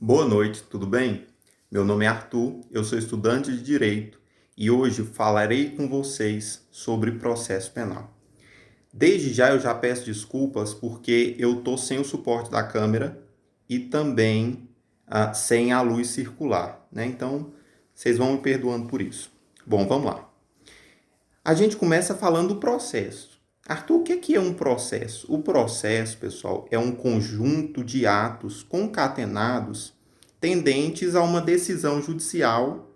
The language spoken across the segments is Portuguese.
Boa noite, tudo bem? Meu nome é Arthur, eu sou estudante de Direito e hoje falarei com vocês sobre processo penal. Desde já eu já peço desculpas porque eu estou sem o suporte da câmera e também sem a luz circular, né? Então, vocês vão me perdoando por isso. Bom, vamos lá. A gente começa falando do processo. Arthur, o que é um processo? O processo, pessoal, é um conjunto de atos concatenados tendentes a uma decisão judicial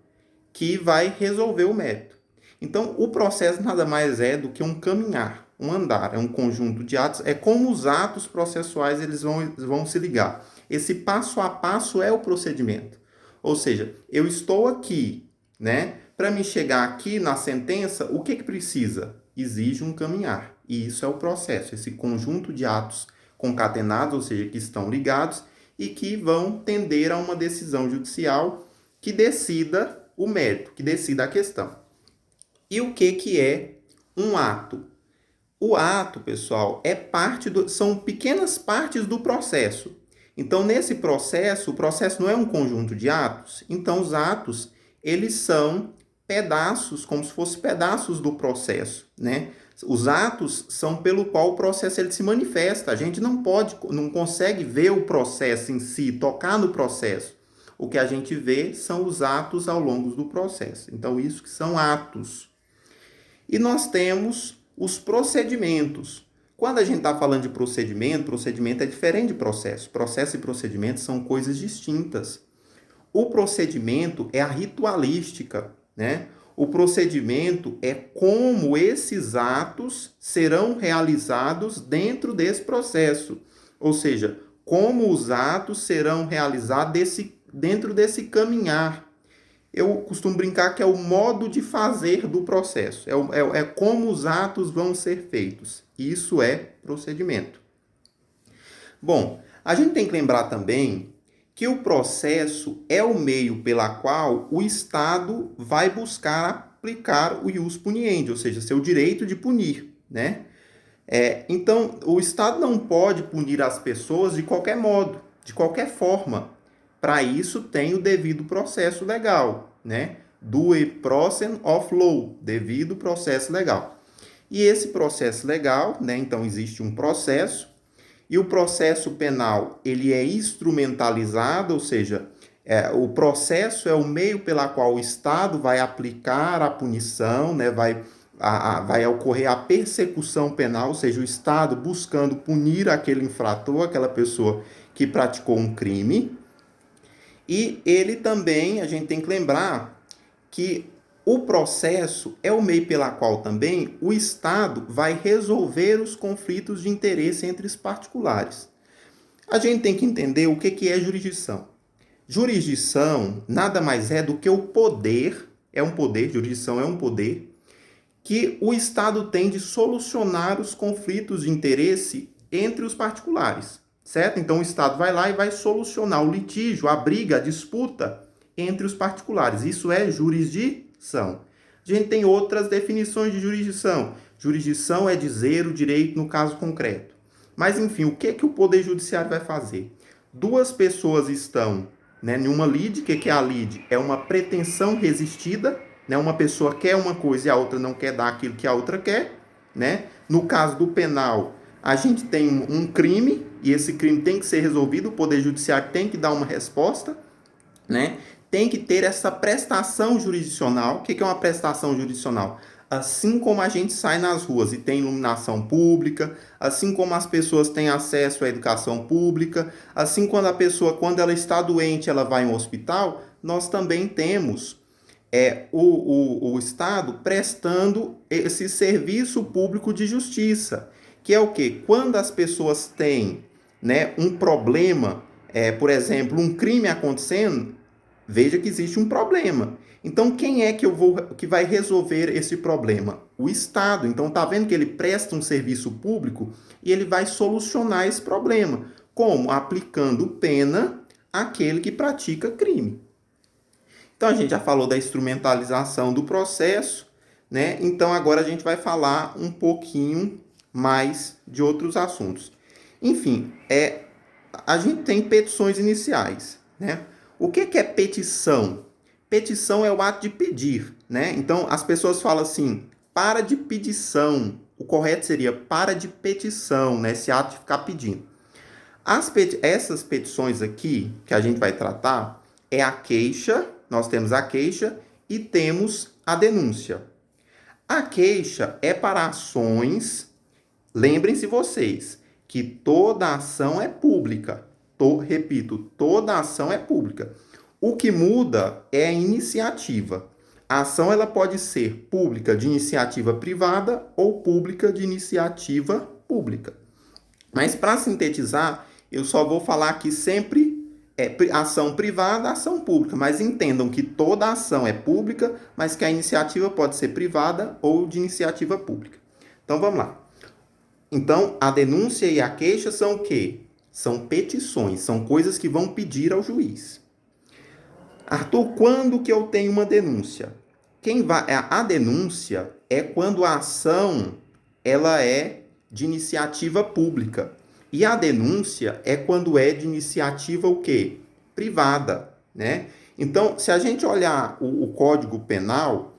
que vai resolver o mérito. Então, o processo nada mais é do que um caminhar, um andar, é um conjunto de atos, é como os atos processuais eles vão se ligar. Esse passo a passo é o procedimento. Ou seja, eu estou aqui, né? Para me chegar aqui na sentença, o que precisa? Exige um caminhar. E isso é o processo, esse conjunto de atos concatenados, ou seja, que estão ligados e que vão tender a uma decisão judicial que decida o mérito, que decida a questão. E o que é um ato? O ato, pessoal, são pequenas partes do processo. Então, nesse processo, o processo não é um conjunto de atos. Então, os atos, eles são pedaços, como se fossem pedaços do processo, né? Os atos são pelo qual o processo ele se manifesta. A gente não consegue ver o processo em si, tocar no processo. O que a gente vê são os atos ao longo do processo. Então, isso que são atos. E nós temos os procedimentos. Quando a gente está falando de procedimento é diferente de processo. Processo e procedimento são coisas distintas. O procedimento é a ritualística, né? O procedimento é como esses atos serão realizados dentro desse processo. Ou seja, como os atos serão realizados dentro desse caminhar. Eu costumo brincar que é o modo de fazer do processo. É como os atos vão ser feitos. Isso é procedimento. Bom, a gente tem que lembrar também que o processo é o meio pela qual o Estado vai buscar aplicar o ius puniendi, ou seja, seu direito de punir, né? Então, o Estado não pode punir as pessoas de qualquer modo, de qualquer forma. Para isso, tem o devido processo legal, né? Due process of law, devido processo legal. E esse processo legal, né? Então, existe um processo, e o processo penal ele é instrumentalizado, ou seja, o processo é o meio pela qual o Estado vai aplicar a punição, né? Vai ocorrer a persecução penal, ou seja, o Estado buscando punir aquele infrator, aquela pessoa que praticou um crime. E ele também, a gente tem que lembrar que o processo é o meio pela qual também o Estado vai resolver os conflitos de interesse entre os particulares. A gente tem que entender o que é jurisdição. Jurisdição nada mais é do que o poder, jurisdição é um poder, que o Estado tem de solucionar os conflitos de interesse entre os particulares, certo? Então o Estado vai lá e vai solucionar o litígio, a briga, a disputa entre os particulares. Isso é jurisdição. A gente tem outras definições de jurisdição. Jurisdição é dizer o direito no caso concreto. Mas, enfim, o que o Poder Judiciário vai fazer? Duas pessoas estão, né, em uma lide. O que é a lide? É uma pretensão resistida, né? Uma pessoa quer uma coisa e a outra não quer dar aquilo que a outra quer, né? No caso do penal, a gente tem um crime e esse crime tem que ser resolvido, o Poder Judiciário tem que dar uma resposta, né? Tem que ter essa prestação jurisdicional. O que é uma prestação jurisdicional? Assim como a gente sai nas ruas e tem iluminação pública, assim como as pessoas têm acesso à educação pública, assim quando a pessoa, quando ela está doente, ela vai em um hospital, nós também temos o Estado prestando esse serviço público de justiça, que é o quê? Quando as pessoas têm, né, um problema, por exemplo, um crime acontecendo, veja que existe um problema. Então, quem é que vai resolver esse problema? O Estado. Então, tá vendo que ele presta um serviço público e ele vai solucionar esse problema. Como? Aplicando pena àquele que pratica crime. Então, a gente já falou da instrumentalização do processo, né? Então, agora a gente vai falar um pouquinho mais de outros assuntos. Enfim, a gente tem petições iniciais. né? O que é petição? Petição é o ato de pedir, né? Então, as pessoas falam assim, para de pedição. O correto seria para de petição, né? Esse ato de ficar pedindo. Essas petições aqui, que a gente vai tratar, é a queixa, nós temos a queixa e temos a denúncia. A queixa é para ações, lembrem-se vocês, que toda ação é pública. Repito, toda ação é pública. O que muda é a iniciativa. A ação ela pode ser pública de iniciativa privada ou pública de iniciativa pública. Mas para sintetizar, eu só vou falar aqui sempre ação privada, ação pública. Mas entendam que toda ação é pública, mas que a iniciativa pode ser privada ou de iniciativa pública. Então vamos lá. Então, a denúncia e a queixa são o quê? São petições, são coisas que vão pedir ao juiz. Arthur, quando que eu tenho uma denúncia? A denúncia é quando a ação ela é de iniciativa pública. E a denúncia é quando é de iniciativa o quê? Privada, né? Então, se a gente olhar o Código Penal,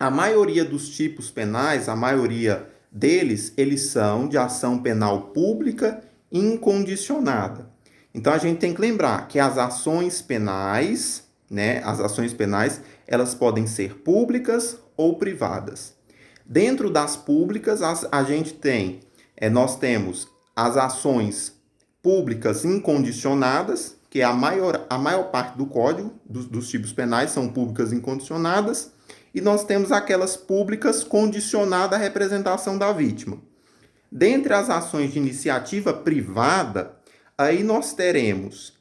a maioria dos tipos penais, a maioria deles, eles são de ação penal pública incondicionada. Então, a gente tem que lembrar que as ações penais, né, as ações penais, elas podem ser públicas ou privadas. Dentro das públicas, a gente tem, nós temos as ações públicas incondicionadas, que é a maior parte do código, dos tipos penais, são públicas incondicionadas, e nós temos aquelas públicas condicionadas à representação da vítima. Dentre as ações de iniciativa privada, aí nós teremos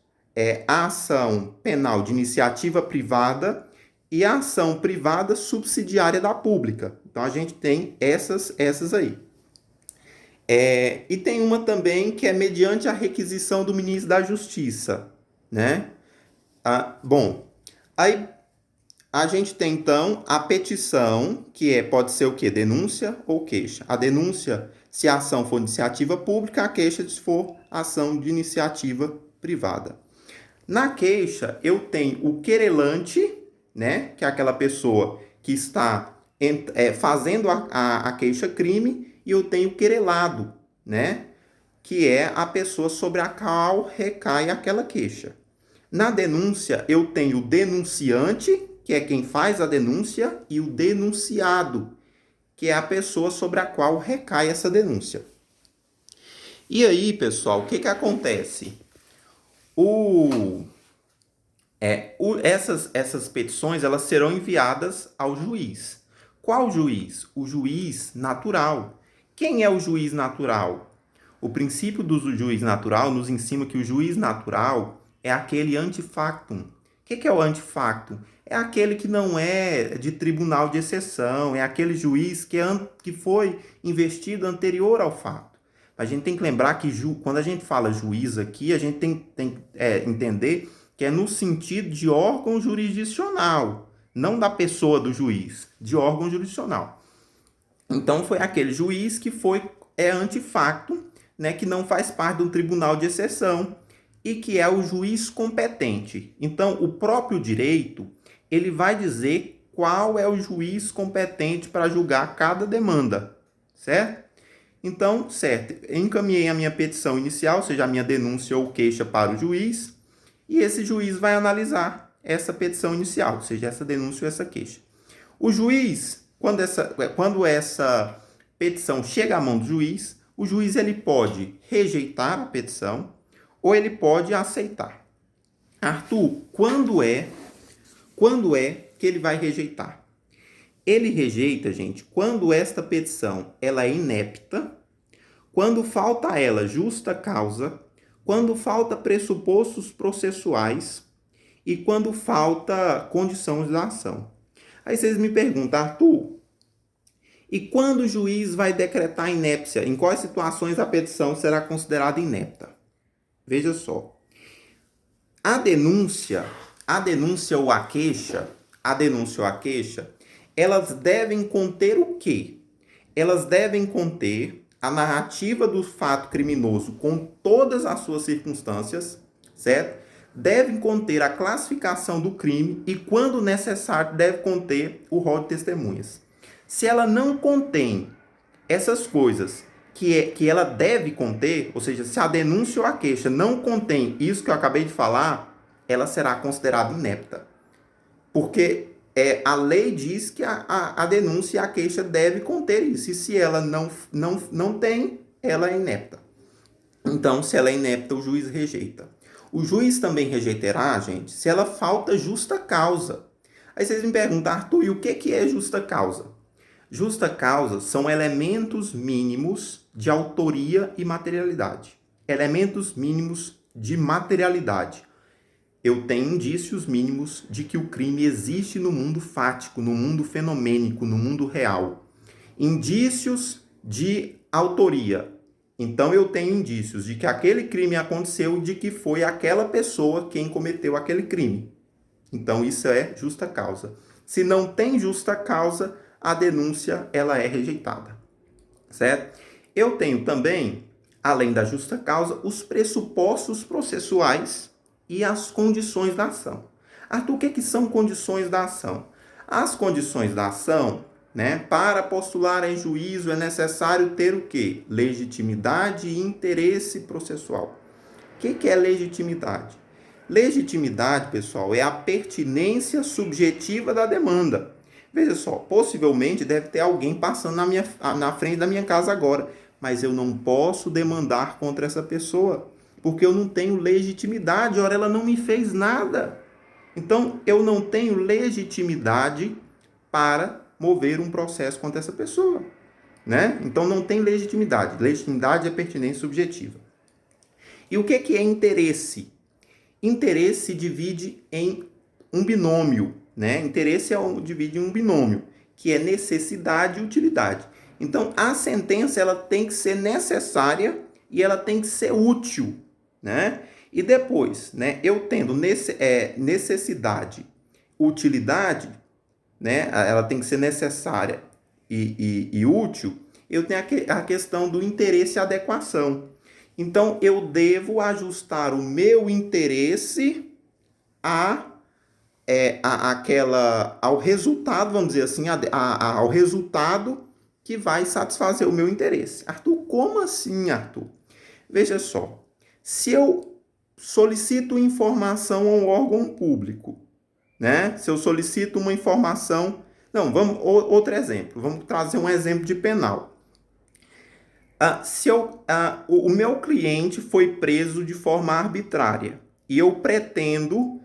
a ação penal de iniciativa privada e a ação privada subsidiária da pública. Então, a gente tem essas aí. E tem uma também que é mediante a requisição do ministro da Justiça, né? Bom, aí a gente tem, então, a petição, que pode ser o quê? Denúncia ou queixa. A denúncia, se a ação for iniciativa pública, a queixa se for ação de iniciativa privada. Na queixa, eu tenho o querelante, né? Que é aquela pessoa que está fazendo a queixa-crime, e eu tenho o querelado, né? Que é a pessoa sobre a qual recai aquela queixa. Na denúncia, eu tenho o denunciante, que é quem faz a denúncia, e o denunciado, que é a pessoa sobre a qual recai essa denúncia. E aí, pessoal, o que acontece? Essas petições elas serão enviadas ao juiz. Qual juiz? O juiz natural. Quem é o juiz natural? O princípio do juiz natural nos ensina que o juiz natural é aquele ante factum. O que é o ante factum? É aquele que não é de tribunal de exceção, é aquele juiz que foi investido anterior ao fato. A gente tem que lembrar que quando a gente fala juiz aqui, a gente tem que entender que é no sentido de órgão jurisdicional, não da pessoa do juiz, de órgão jurisdicional. Então, foi aquele juiz que é ante factum, né, que não faz parte de um tribunal de exceção e que é o juiz competente. Então, o próprio direito, ele vai dizer qual é o juiz competente para julgar cada demanda, certo? Então, certo, encaminhei a minha petição inicial, ou seja, a minha denúncia ou queixa para o juiz, e esse juiz vai analisar essa petição inicial, ou seja, essa denúncia ou essa queixa. O juiz, quando essa petição chega à mão do juiz, o juiz ele pode rejeitar a petição ou ele pode aceitar. Arthur, quando é que ele vai rejeitar? Ele rejeita, gente, quando esta petição ela é inepta, quando falta a ela justa causa, quando falta pressupostos processuais e quando falta condições da ação. Aí vocês me perguntam, Arthur, e quando o juiz vai decretar inépcia? Em quais situações a petição será considerada inepta? Veja só. A denúncia ou a queixa, elas devem conter o quê? Elas devem conter a narrativa do fato criminoso com todas as suas circunstâncias, certo? devem conter a classificação do crime e, quando necessário, deve conter o rol de testemunhas. Se ela não contém essas coisas que ela deve conter, ou seja, se a denúncia ou a queixa não contém isso que eu acabei de falar, ela será considerada inepta. Porque a lei diz que a denúncia e a queixa devem conter isso. E se ela não tem, ela é inepta. Então, se ela é inepta, o juiz rejeita. O juiz também rejeitará, gente, se ela falta justa causa. Aí vocês me perguntam, Arthur, e o que é justa causa? Justa causa são elementos mínimos de autoria e materialidade. Elementos mínimos de materialidade. Eu tenho indícios mínimos de que o crime existe no mundo fático, no mundo fenomênico, no mundo real. Indícios de autoria. Então eu tenho indícios de que aquele crime aconteceu e de que foi aquela pessoa quem cometeu aquele crime. Então isso é justa causa. Se não tem justa causa, a denúncia ela é rejeitada. Certo? Eu tenho também, além da justa causa, os pressupostos processuais e as condições da ação. Arthur, o que são condições da ação? As condições da ação, para postular em juízo é necessário ter o quê? Legitimidade e interesse processual. O que é legitimidade? Legitimidade, pessoal, é a pertinência subjetiva da demanda. Veja só, possivelmente deve ter alguém passando na frente da minha casa agora, mas eu não posso demandar contra essa pessoa, porque eu não tenho legitimidade, ora ela não me fez nada. Então, eu não tenho legitimidade para mover um processo contra essa pessoa, Então, não tem legitimidade. Legitimidade é pertinência subjetiva. E o que é interesse? Interesse se divide em um binômio, Interesse divide em um binômio, que é necessidade e utilidade. Então, a sentença ela tem que ser necessária e ela tem que ser útil, E depois, eu tendo necessidade, utilidade, Ela tem que ser necessária e útil. Eu tenho a questão do interesse e adequação. Então, eu devo ajustar o meu interesse ao resultado, vamos dizer assim, ao resultado que vai satisfazer o meu interesse. Arthur, como assim, Arthur? Veja só, se eu solicito informação a um órgão público, Se eu solicito uma informação... Não, outro exemplo. Vamos trazer um exemplo de penal. O meu cliente foi preso de forma arbitrária e eu pretendo,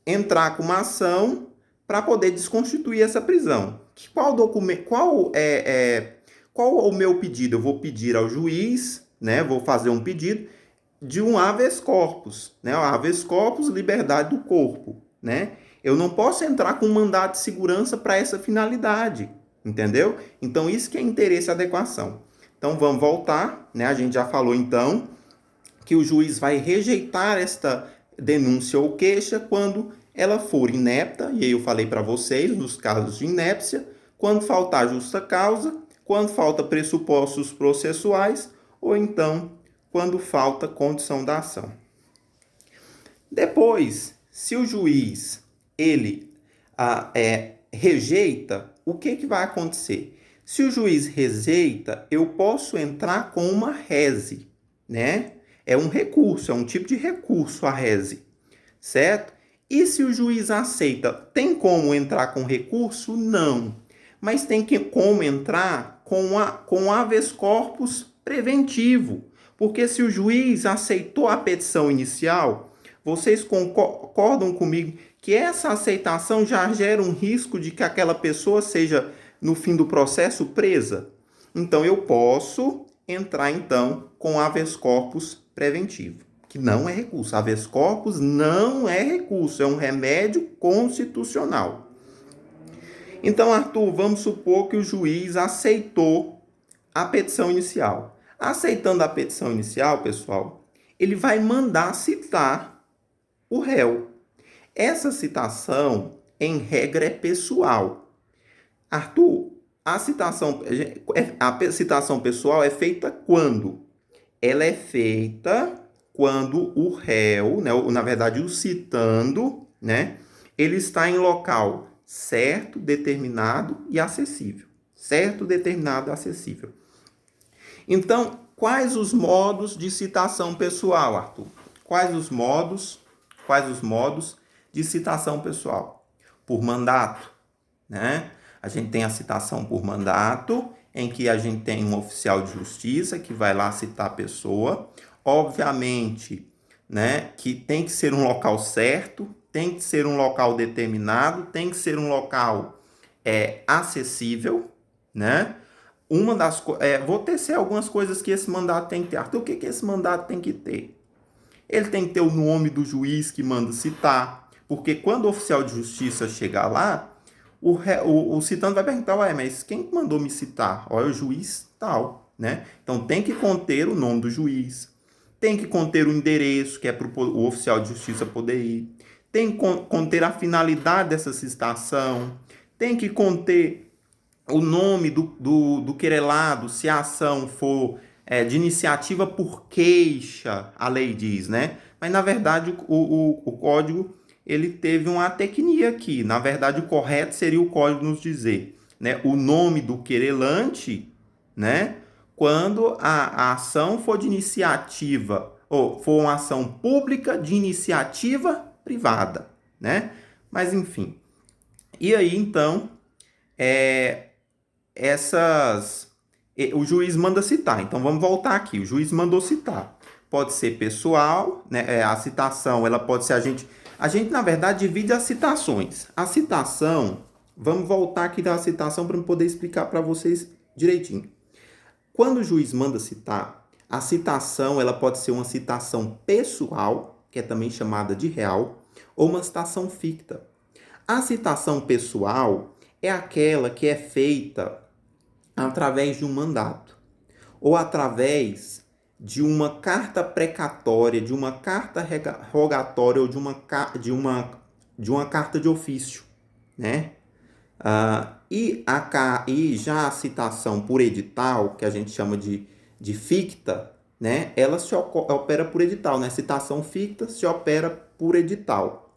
entrar com uma ação para poder desconstituir essa prisão. Qual é o meu pedido? Eu vou pedir ao juiz, Vou fazer um pedido de um habeas corpus, O habeas corpus, liberdade do corpo, Eu não posso entrar com um mandado de segurança para essa finalidade, entendeu? Então, isso que é interesse e adequação. Então, vamos voltar, A gente já falou, então, que o juiz vai rejeitar esta denúncia ou queixa quando ela for inepta, e aí eu falei para vocês, nos casos de inépcia, quando faltar justa causa, quando falta pressupostos processuais, ou então, quando falta condição da ação. Depois, se o juiz, ele rejeita, o que vai acontecer? Se o juiz rejeita, eu posso entrar com uma rese, É um recurso, é um tipo de recurso a rese, certo? E se o juiz aceita, tem como entrar com recurso? Não. Mas tem como entrar com habeas corpus preventivo. Porque se o juiz aceitou a petição inicial, vocês concordam comigo que essa aceitação já gera um risco de que aquela pessoa seja, no fim do processo, presa? Então, eu posso entrar, então, com habeas corpus preventivo, que não é recurso. Habeas corpus não é recurso, é um remédio constitucional. Então, Arthur, vamos supor que o juiz aceitou a petição inicial. Aceitando a petição inicial, pessoal, ele vai mandar citar o réu. Essa citação, em regra, é pessoal. Arthur, a citação pessoal é feita quando? Ela é feita quando o réu, né, na verdade o citando, né, ele está em local certo, determinado e acessível. Certo, determinado e acessível. Então, quais os modos de citação pessoal, Arthur? Quais os modos de citação pessoal? Por mandato, né? A gente tem a citação por mandato, em que a gente tem um oficial de justiça que vai lá citar a pessoa. Obviamente, né, que tem que ser um local certo, tem que ser um local determinado, tem que ser um local acessível, né? Vou tecer algumas coisas que esse mandato tem que ter. Arthur, o que esse mandato tem que ter? Ele tem que ter o nome do juiz que manda citar, porque quando o oficial de justiça chegar lá, o citando vai perguntar, ué, mas quem mandou me citar? Olha, o juiz tal, né? Então tem que conter o nome do juiz, tem que conter o endereço, que é para o oficial de justiça poder ir, tem que conter a finalidade dessa citação, tem que conter o nome do querelado, se a ação for de iniciativa por queixa, a lei diz, né? Mas, na verdade, o código ele teve uma tecnia aqui. Na verdade, o correto seria o código nos dizer, né, o nome do querelante, né, quando a ação for de iniciativa, ou for uma ação pública de iniciativa privada, né? Mas, enfim. E aí, então, o juiz manda citar. Então vamos voltar aqui. O juiz mandou citar. Pode ser pessoal, né? A citação, ela pode ser a gente na verdade divide as citações. A citação, vamos voltar aqui da citação para eu poder explicar para vocês direitinho. Quando o juiz manda citar, a citação, ela pode ser uma citação pessoal, que é também chamada de real, ou uma citação ficta. A citação pessoal é aquela que é feita através de um mandato ou através de uma carta precatória, de uma carta rogatória ou de uma carta de ofício, né? E já a citação por edital, que a gente chama de ficta, né? Ela se opera por edital, né? Citação ficta se opera por edital.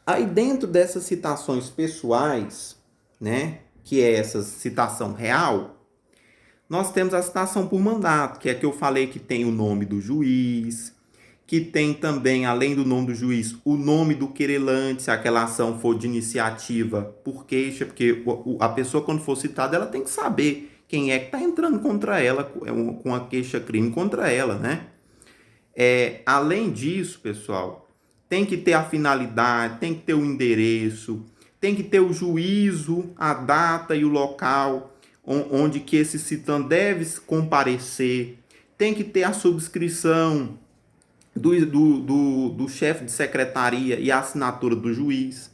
Aí dentro dessas citações pessoais, né? Que é essa citação real, nós temos a citação por mandato, que é que eu falei que tem o nome do juiz, que tem também, além do nome do juiz, o nome do querelante, se aquela ação for de iniciativa por queixa, porque a pessoa, quando for citada, ela tem que saber quem é que está entrando contra ela, com a queixa-crime contra ela, né? Além disso, pessoal, tem que ter a finalidade, tem que ter o endereço, tem que ter o juízo, a data e o local onde que esse citando deve comparecer, tem que ter a subscrição do chefe de secretaria e a assinatura do juiz.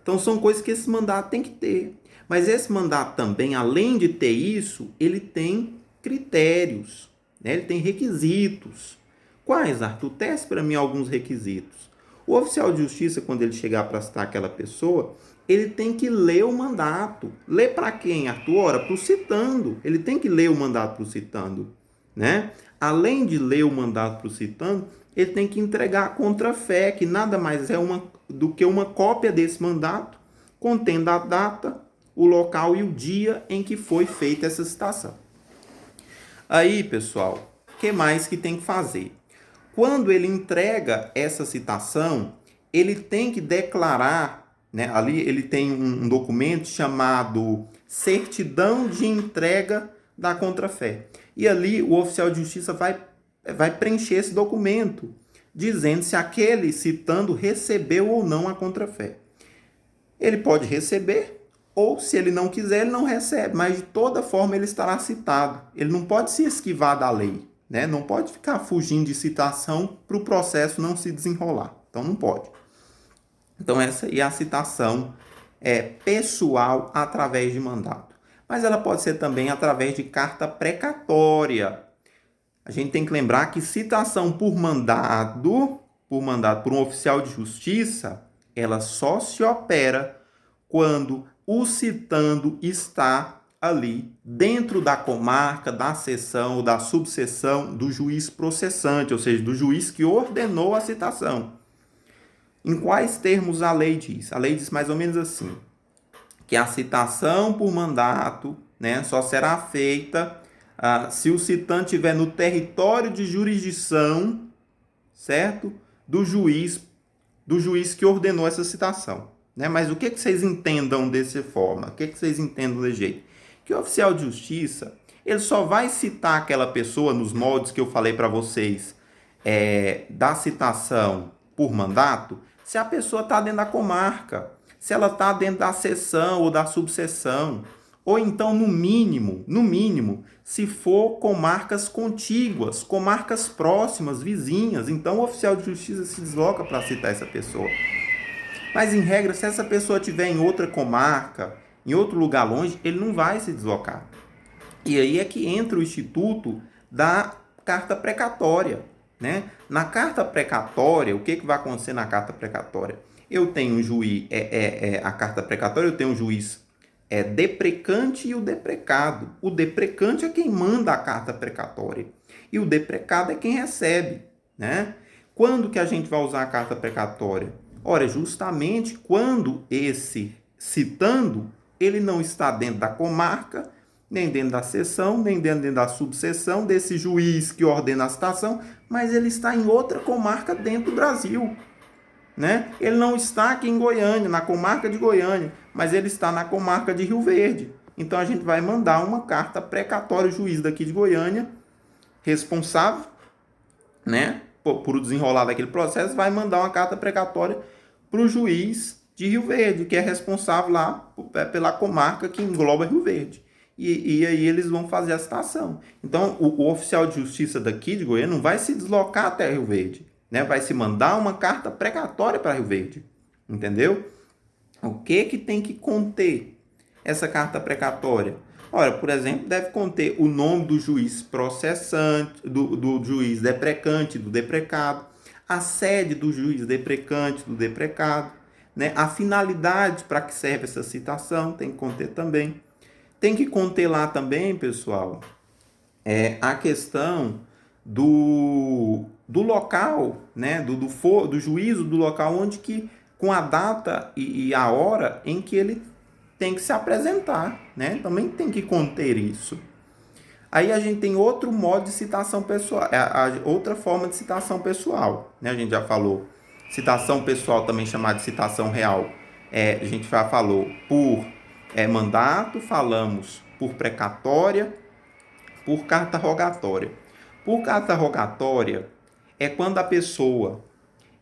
Então são coisas que esse mandato tem que ter. Mas esse mandato também, além de ter isso, ele tem critérios, né? Ele tem requisitos. Quais, Arthur? Teste para mim alguns requisitos. O oficial de justiça, quando ele chegar para citar aquela pessoa, ele tem que ler o mandato. Ler para quem, Arthur? Ora, para o citando. Ele tem que ler o mandato para o citando, né? Além de ler o mandato para o citando, ele tem que entregar a contrafé, que nada mais é do que uma cópia desse mandato, contendo a data, o local e o dia em que foi feita essa citação. Aí, pessoal, o que mais que tem que fazer? Quando ele entrega essa citação, ele tem que declarar, né? Ali ele tem um documento chamado Certidão de Entrega da Contrafé. E ali o oficial de justiça vai preencher esse documento, dizendo se aquele citando recebeu ou não a contrafé. Ele pode receber, ou se ele não quiser, ele não recebe, mas de toda forma ele estará citado. Ele não pode se esquivar da lei, né? Não pode ficar fugindo de citação para o processo não se desenrolar. Então não pode. Então essa é a citação pessoal através de mandato. Mas ela pode ser também através de carta precatória. A gente tem que lembrar que citação por mandado por um oficial de justiça, ela só se opera quando o citando está ali dentro da comarca, da seção ou da subseção do juiz processante, ou seja, do juiz que ordenou a citação. Em quais termos a lei diz? A lei diz mais ou menos assim, que a citação por mandato, né, só será feita se o citante estiver no território de jurisdição, certo? Do juiz que ordenou essa citação. Né? Mas o que vocês entendam dessa forma? O que vocês entendam desse jeito? Que o oficial de justiça, ele só vai citar aquela pessoa nos moldes que eu falei para vocês da citação por mandato, se a pessoa está dentro da comarca, se ela está dentro da seção ou da subseção, ou então, no mínimo, se for comarcas contíguas, comarcas próximas, vizinhas. Então, o oficial de justiça se desloca para citar essa pessoa. Mas, em regra, se essa pessoa estiver em outra comarca, em outro lugar longe, ele não vai se deslocar. E aí é que entra o instituto da carta precatória. Né? Na carta precatória, o que vai acontecer na carta precatória? Eu tenho um juiz, a carta precatória, eu tenho um juiz deprecante e o deprecado. O deprecante é quem manda a carta precatória e o deprecado é quem recebe. Né? Quando que a gente vai usar a carta precatória? Ora, justamente quando esse citando, ele não está dentro da comarca, nem dentro da seção, nem dentro da subseção desse juiz que ordena a citação, mas ele está em outra comarca dentro do Brasil. Né? Ele não está aqui em Goiânia, na comarca de Goiânia, mas ele está na comarca de Rio Verde. Então a gente vai mandar uma carta precatória, o juiz daqui de Goiânia, responsável, né, por o desenrolar daquele processo, vai mandar uma carta precatória para o juiz de Rio Verde, que é responsável lá pela comarca que engloba Rio Verde. E aí eles vão fazer a citação. Então, o oficial de justiça daqui de Goiânia não vai se deslocar até Rio Verde. Né? Vai se mandar uma carta precatória para Rio Verde. Entendeu? O que tem que conter essa carta precatória? Ora, por exemplo, deve conter o nome do juiz processante, do juiz deprecante, do deprecado, a sede do juiz deprecante, do deprecado, né? A finalidade para que serve essa citação tem que conter também. Tem que conter lá também, pessoal, a questão do local, né? do juízo do local onde que, com a data e a hora em que ele tem que se apresentar, né? Também tem que conter isso. Aí a gente tem outro modo de citação pessoal, outra forma de citação pessoal, né? A gente já falou citação pessoal, também chamada de citação real. A gente já falou por mandato, falamos por precatória, por carta rogatória. Por carta rogatória é quando a pessoa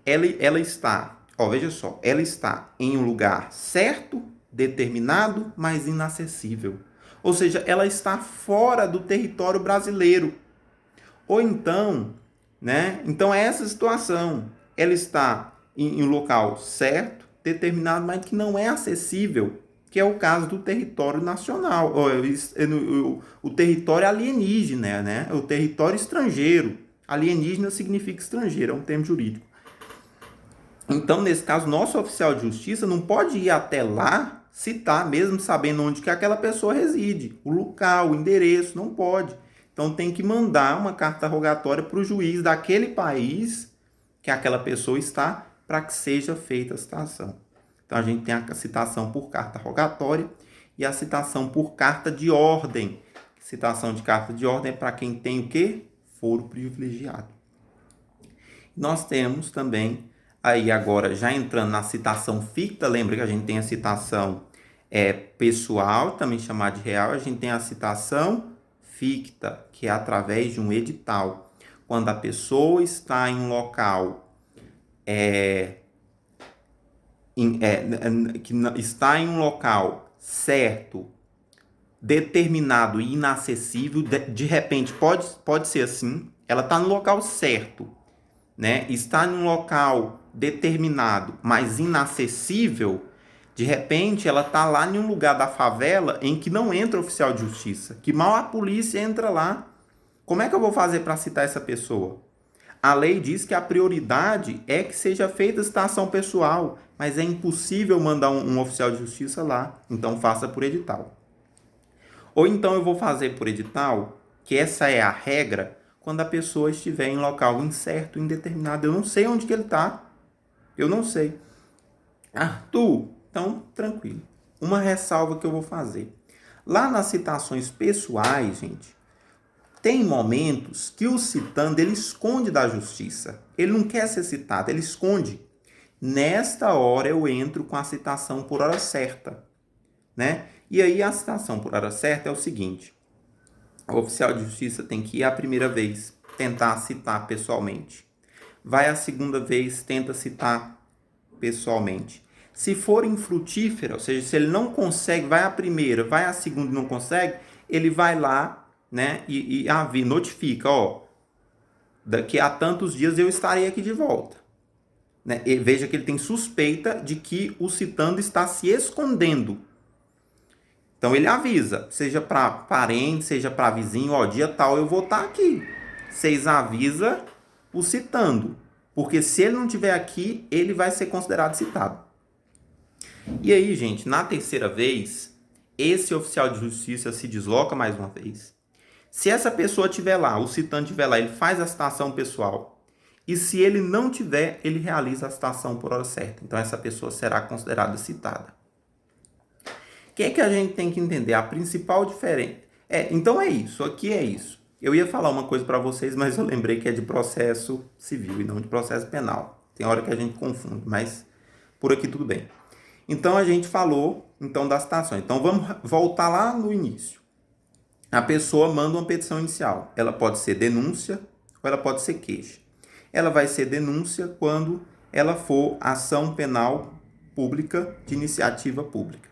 ela está, veja só, ela está em um lugar certo, determinado, mas inacessível. Ou seja, ela está fora do território brasileiro. Ou então, né? Então é essa situação. Ela está em um local certo, determinado, mas que não é acessível, que é o caso do território nacional, o território alienígena, né? O território estrangeiro. Alienígena significa estrangeiro, é um termo jurídico. Então, nesse caso, nosso oficial de justiça não pode ir até lá citar, mesmo sabendo onde que aquela pessoa reside, o local, o endereço, não pode. Então, tem que mandar uma carta rogatória para o juiz daquele país que aquela pessoa está, para que seja feita a citação. Então, a gente tem a citação por carta rogatória e a citação por carta de ordem. Citação de carta de ordem é para quem tem o quê? Foro privilegiado. Nós temos também, aí agora, já entrando na citação ficta, lembra que a gente tem a citação pessoal, também chamada de real, a gente tem a citação ficta, que é através de um edital. Quando a pessoa está em um local que está em um local certo, determinado e inacessível, de repente pode ser assim, ela está no local certo, né? Está em um local determinado, mas inacessível, de repente ela está lá em um lugar da favela em que não entra oficial de justiça, que mal a polícia entra lá. Como é que eu vou fazer para citar essa pessoa? A lei diz que a prioridade é que seja feita a citação pessoal, mas é impossível mandar um oficial de justiça lá, então faça por edital. Ou então eu vou fazer por edital, que essa é a regra, quando a pessoa estiver em local incerto, indeterminado. Eu não sei onde que ele está. Eu não sei. Arthur, então, tranquilo. Uma ressalva que eu vou fazer. Lá nas citações pessoais, gente, tem momentos que o citando, ele esconde da justiça. Ele não quer ser citado, ele esconde. Nesta hora eu entro com a citação por hora certa, né? E aí a citação por hora certa é o seguinte: o oficial de justiça tem que ir a primeira vez tentar citar pessoalmente. Vai a segunda vez, tenta citar pessoalmente. Se for infrutífera, ou seja, se ele não consegue, vai a primeira, vai a segunda e não consegue, ele vai lá, né, e notifica, ó, daqui a tantos dias eu estarei aqui de volta. Né? E veja que ele tem suspeita de que o citando está se escondendo. Então ele avisa, seja para parente, seja para vizinho, ó, dia tal eu vou estar aqui. Vocês avisa o citando, porque se ele não estiver aqui, ele vai ser considerado citado. E aí, gente, na terceira vez, esse oficial de justiça se desloca mais uma vez. Se essa pessoa estiver lá, o citando estiver lá, ele faz a citação pessoal. E se ele não tiver, ele realiza a citação por hora certa. Então, essa pessoa será considerada citada. O que é que a gente tem que entender? A principal diferença. Então é isso, aqui é isso. Eu ia falar uma coisa para vocês, mas eu lembrei que é de processo civil e não de processo penal. Tem hora que a gente confunde, mas por aqui tudo bem. Então, a gente falou então das citações. Então, vamos voltar lá no início. A pessoa manda uma petição inicial. Ela pode ser denúncia ou ela pode ser queixa. Ela vai ser denúncia quando ela for ação penal pública de iniciativa pública.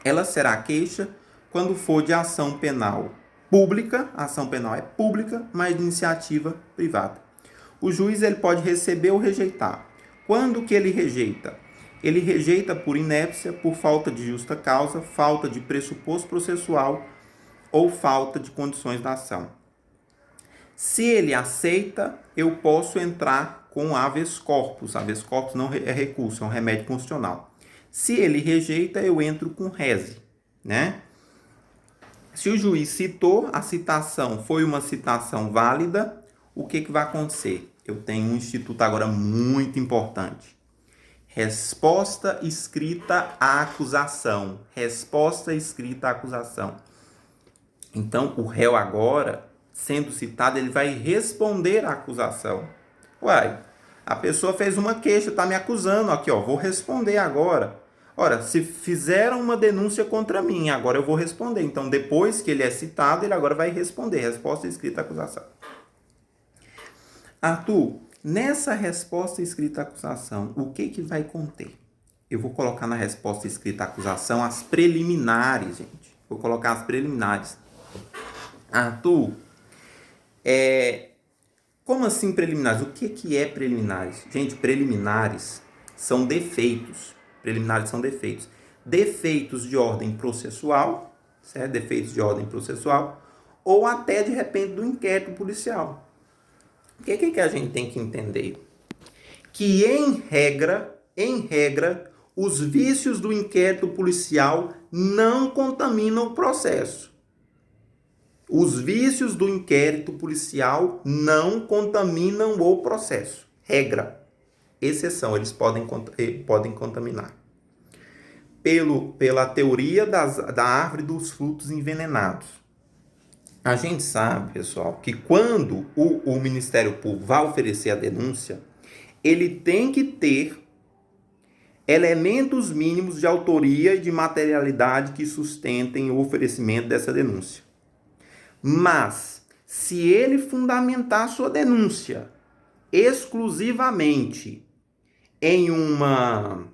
Ela será queixa quando for de ação penal pública. A ação penal é pública, mas de iniciativa privada. O juiz ele pode receber ou rejeitar. Quando que ele rejeita? Ele rejeita por inépcia, por falta de justa causa, falta de pressuposto processual ou falta de condições da ação. Se ele aceita, eu posso entrar com habeas corpus. Habeas corpus não é recurso, é um remédio constitucional. Se ele rejeita, eu entro com rese, né? Se o juiz citou, a citação foi uma citação válida, o que vai acontecer? Eu tenho um instituto agora muito importante. Resposta escrita à acusação. Resposta escrita à acusação. Então, o réu agora, sendo citado, ele vai responder à acusação. Uai, a pessoa fez uma queixa, está me acusando. Aqui, ó, vou responder agora. Ora, se fizeram uma denúncia contra mim, agora eu vou responder. Então, depois que ele é citado, ele agora vai responder. Resposta escrita à acusação. Arthur, nessa resposta escrita à acusação, o que vai conter? Eu vou colocar na resposta escrita à acusação as preliminares, gente. Vou colocar as preliminares. Arthur, como assim preliminares? O que é preliminares? Gente, preliminares são defeitos. Preliminares são defeitos. Defeitos de ordem processual, certo? Defeitos de ordem processual, ou até, de repente, do inquérito policial. O que a gente tem que entender? Que, em regra, os vícios do inquérito policial não contaminam o processo. Os vícios do inquérito policial não contaminam o processo. Regra. Exceção, eles podem contaminar. Pela teoria da árvore dos frutos envenenados. A gente sabe, pessoal, que quando o Ministério Público vai oferecer a denúncia, ele tem que ter elementos mínimos de autoria e de materialidade que sustentem o oferecimento dessa denúncia. Mas, se ele fundamentar sua denúncia exclusivamente em uma